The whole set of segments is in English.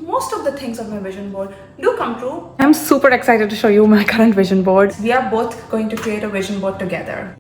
most of the things on my vision board do come true. I'm super excited to show you my current vision board. We are both going to create a vision board together.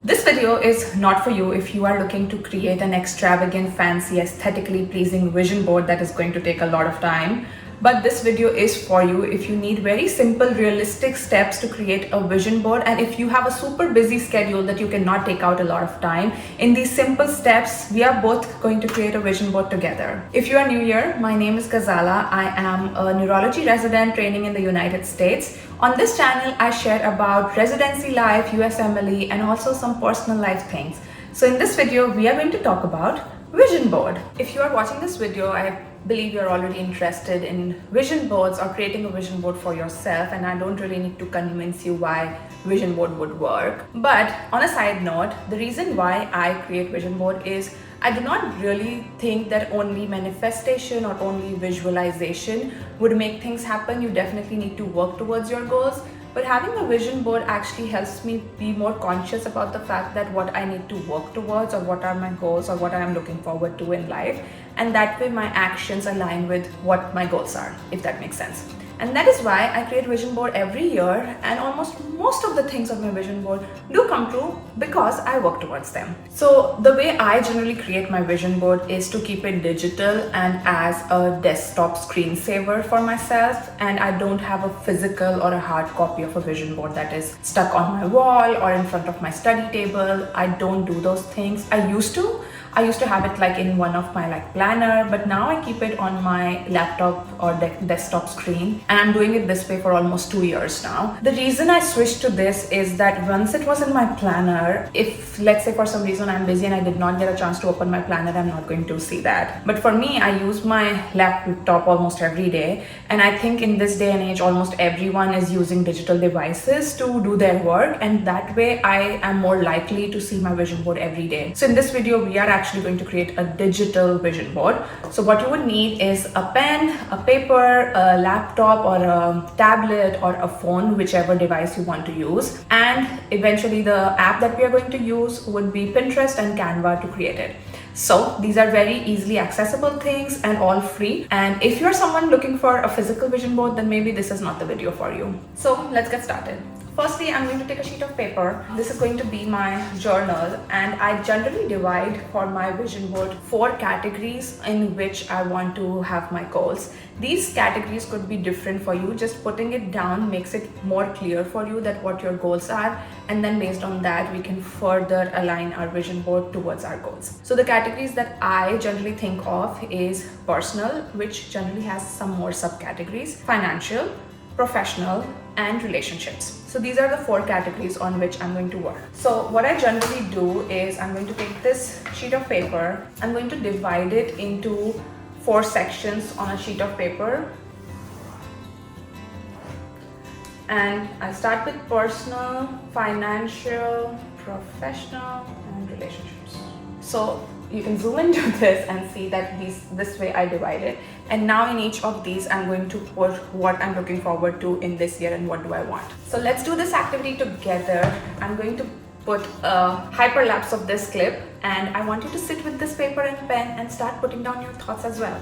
This video is not for you if you are looking to create an extravagant, fancy, aesthetically pleasing vision board that is going to take a lot of time. But this video is for you if you need very simple, realistic steps to create a vision board, and if you have a super busy schedule that you cannot take out a lot of time. In these simple steps, we are both going to create a vision board together. If you are new here, my name is Ghazala. I am a neurology resident training in the United States. On this channel, I share about residency life, USMLE, and also some personal life things. So in this video, we are going to talk about vision board. If you are watching this video, I believe you're already interested in vision boards or creating a vision board for yourself, and I don't really need to convince you why vision board would work. But on a side note, the reason why I create vision board is I do not really think that only manifestation or only visualization would make things happen. You definitely need to work towards your goals. But having a vision board actually helps me be more conscious about the fact that what I need to work towards, or what are my goals, or what I am looking forward to in life. And that way my actions align with what my goals are, if that makes sense. And that is why I create vision board every year, and almost most of the things on my vision board do come true because I work towards them. So the way I generally create my vision board is to keep it digital and as a desktop screensaver for myself, and I don't have a physical or a hard copy of a vision board that is stuck on my wall or in front of my study table. I don't do those things. I used to have it like in one of my planner, but now I keep it on my laptop or desktop screen, and I'm doing it this way for almost 2 years now. The reason I switched to this is that once it was in my planner, if let's say for some reason I'm busy and I did not get a chance to open my planner, I'm not going to see that. But for me, I use my laptop almost every day, and I think in this day and age almost everyone is using digital devices to do their work, and that way I am more likely to see my vision board every day. So in this video, we are actually going to create a digital vision board. So what you would need is a pen, a paper, a laptop or a tablet or a phone, whichever device you want to use. And eventually the app that we are going to use would be Pinterest and Canva to create it. So these are very easily accessible things and all free. And if you're someone looking for a physical vision board, then maybe this is not the video for you. So let's get started. Firstly, I'm going to take a sheet of paper. This is going to be my journal, and I generally divide for my vision board 4 categories in which I want to have my goals. These categories could be different for you. Just putting it down makes it more clear for you that what your goals are, and then based on that we can further align our vision board towards our goals. So the categories that I generally think of is personal, which generally has some more subcategories, financial, professional, and relationships. So these are the 4 categories on which I'm going to work. So what I generally do is I'm going to take this sheet of paper, I'm going to divide it into 4 sections on a sheet of paper. And I start with personal, financial, professional, and relationships. So you can zoom into this and see that this way I divide it. And now in each of these, I'm going to put what I'm looking forward to in this year and what do I want. So let's do this activity together. I'm going to put a hyperlapse of this clip, and I want you to sit with this paper and pen and start putting down your thoughts as well.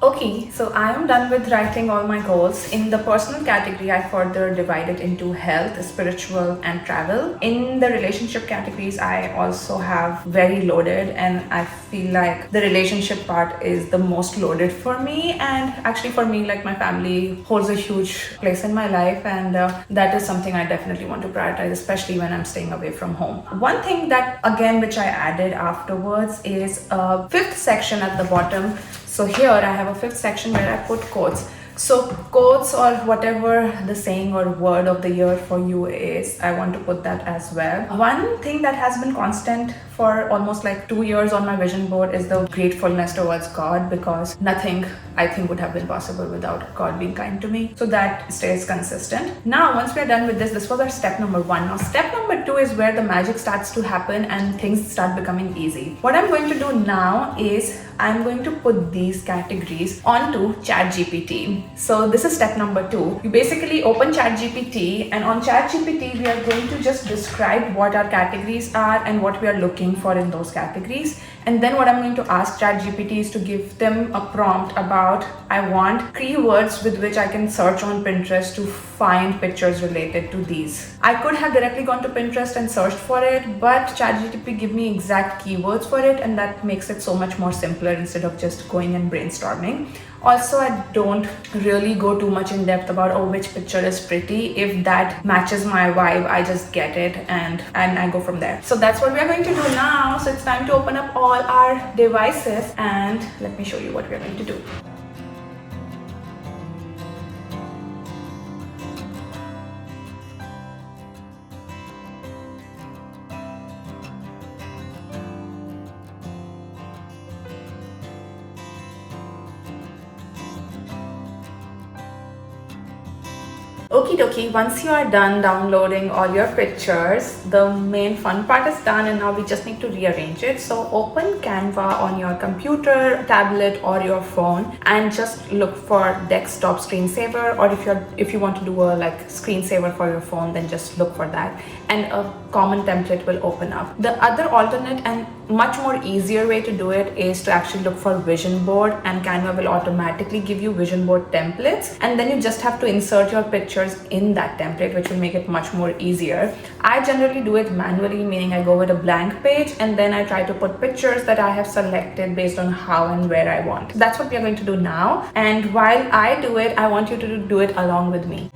Okay, so I am done with writing all my goals. In the personal category, I further divide it into health, spiritual, and travel. In the relationship categories, I also have very loaded, and I feel like the relationship part is the most loaded for me. And actually for me, like, my family holds a huge place in my life, and that is something I definitely want to prioritize, especially when I'm staying away from home. One thing that, again, which I added afterwards is a 5th section at the bottom. So here I have a 5th section where I put quotes. So quotes, or whatever the saying or word of the year for you is, I want to put that as well. One thing that has been constant for almost like 2 years on my vision board is the gratefulness towards God, because nothing I think would have been possible without God being kind to me. So that stays consistent. Now, once we're done with this was our step number 1. Now, step number 2 is where the magic starts to happen and things start becoming easy. What I'm going to do now is I'm going to put these categories onto ChatGPT. So this is step number 2. You basically open ChatGPT, and on ChatGPT we are going to just describe what our categories are and what we are looking for in those categories. And then what I'm going to ask ChatGPT is to give them a prompt about, I want keywords with which I can search on Pinterest to find pictures related to these. I could have directly gone to Pinterest and searched for it, but ChatGPT give me exact keywords for it, and that makes it so much more simpler instead of just going and brainstorming. Also, I don't really go too much in depth about, oh, which picture is pretty. If that matches my vibe, I just get it and I go from there. So that's what we are going to do now. So it's time to open up all our devices and let me show you what we are going to do. Okie dokie, once you are done downloading all your pictures, the main fun part is done, and now we just need to rearrange it. So open Canva on your computer, tablet or your phone and just look for desktop screensaver, or if you want to do a like screensaver for your phone, then just look for that and a common template will open up. The other alternate and much more easier way to do it is to actually look for vision board, and Canva will automatically give you vision board templates, and then you just have to insert your pictures in that template, which will make it much more easier. I generally do it manually, meaning I go with a blank page and then I try to put pictures that I have selected based on how and where I want. That's what we are going to do now, and while I do it, I want you to do it along with me.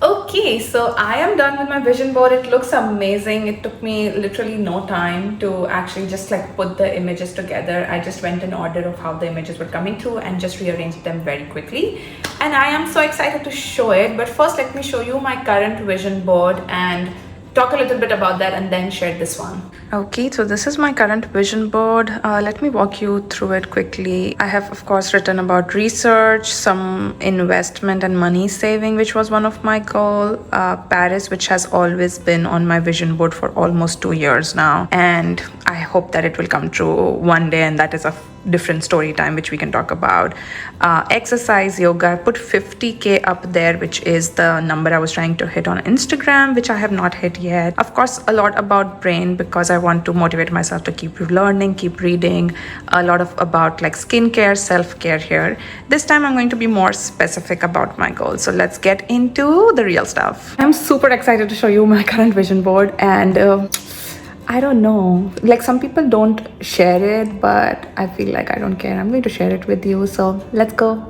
Okay, so I am done with my vision board. It looks amazing. It took me literally no time to actually just like put the images together. I just went in order of how the images were coming through and just rearranged them very quickly. And I am so excited to show it. But first, let me show you my current vision board and talk a little bit about that and then share this one. Okay, so this is my current vision board. Let me walk you through it quickly. I have, of course, written about research, some investment and money saving, which was one of my goals. Paris, which has always been on my vision board for almost 2 years now. And I hope that it will come true one day, and that is a different story time which we can talk about. Exercise, yoga, I put 50k up there, which is the number I was trying to hit on Instagram, which I have not hit yet. Of course, a lot about brain, because I want to motivate myself to keep learning, keep reading. A lot of about like skincare, self-care here. This time I'm going to be more specific about my goals. So let's get into the real stuff. I'm super excited to show you my current vision board, and I don't know, like some people don't share it, but I feel like I don't care. I'm going to share it with you. So let's go.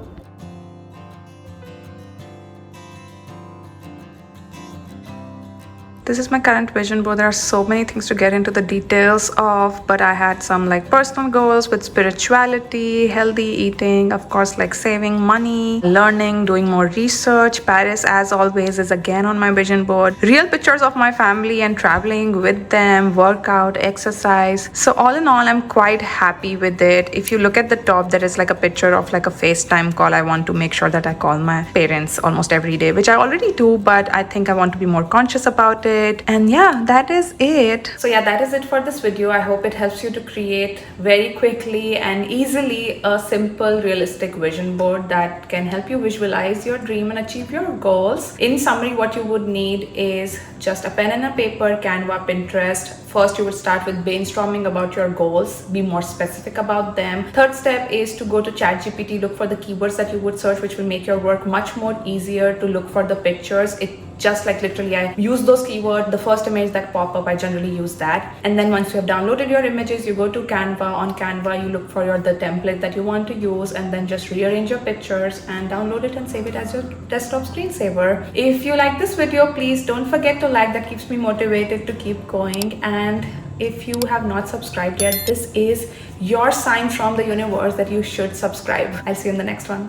This is my current vision board. There are so many things to get into the details of, but I had some like personal goals with spirituality, healthy eating, of course, like saving money, learning, doing more research. Paris, as always, is again on my vision board. Real pictures of my family and traveling with them, workout, exercise. So all in all, I'm quite happy with it. If you look at the top, there is like a picture of like a FaceTime call. I want to make sure that I call my parents almost every day, which I already do, but I think I want to be more conscious about it. And yeah, that is it. So yeah, that is it for this video. I hope it helps you to create very quickly and easily a simple, realistic vision board that can help you visualize your dream and achieve your goals. In summary, what you would need is just a pen and a paper, Canva, Pinterest. First, you would start with brainstorming about your goals, be more specific about them. Third step is to go to ChatGPT, look for the keywords that you would search, which will make your work much more easier to look for the pictures. It just like literally I use those keywords. The first image that pop up, I generally use that. And then once you have downloaded your images, you go to Canva. On Canva, you look for the template that you want to use, and then just rearrange your pictures and download it and save it as your desktop screensaver. If you like this video, please don't forget to like. That keeps me motivated to keep going. And if you have not subscribed yet, this is your sign from the universe that you should subscribe. I'll see you in the next one.